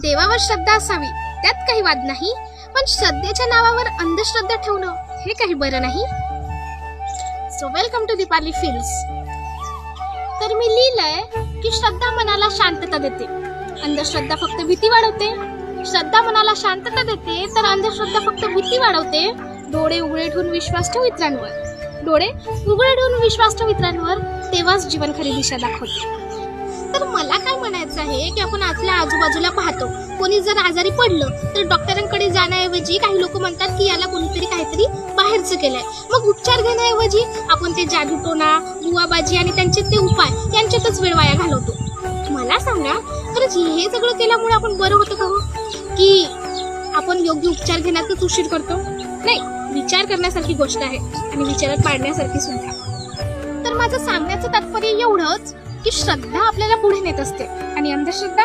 देवावर श्रद्धा असावी त्यात काही वाद नाही, पण श्रद्धेच्या नावावर अंधश्रद्धा ठेवणं हे काही बरं नाही. So welcome to Deepali feels. तर मी लिहिलंय की श्रद्धा मनाला शांतता देते, अंधश्रद्धा फक्त भीती वाढवते. श्रद्धा मनाला शांतता देते तर अंधश्रद्धा फक्त भीती वाढवते. डोळे उघडे ठेवून विश्वास ठेव इतरांवर, डोळे उघडे ठेवून विश्वास ठेव इतरांवर, तेव्हाच जीवन खरी दिशा दाखवते. तर मला काय म्हणायचं आहे की आपण आपल्या आजूबाजूला पाहतो, कोणी जर आजारी पडलं तर डॉक्टरांकडे जाण्याऐवजी काही लोक म्हणतात की याला कोणीतरी काहीतरी बाहेरचं केलंय. मग उपचार घेण्याऐवजी आपण ते जादूटोणा, बुवाबाजी आणि त्यांचे ते उपाय यांच्यातच वेळ वाया घालवतो. मला सांगा, खरंच हे सगळं केल्यामुळे आपण बरं होतं का हो, की आपण योग्य उपचार घेण्यातच उशीर करतो? नाही, विचार करण्यासारखी गोष्ट आहे आणि विचारात पाडण्यासारखी सुद्धा. तर माझं सांगण्याचं तात्पर्य एवढंच की श्रद्धा आपल्याला पुढे नेत असते आणि अंधश्रद्धा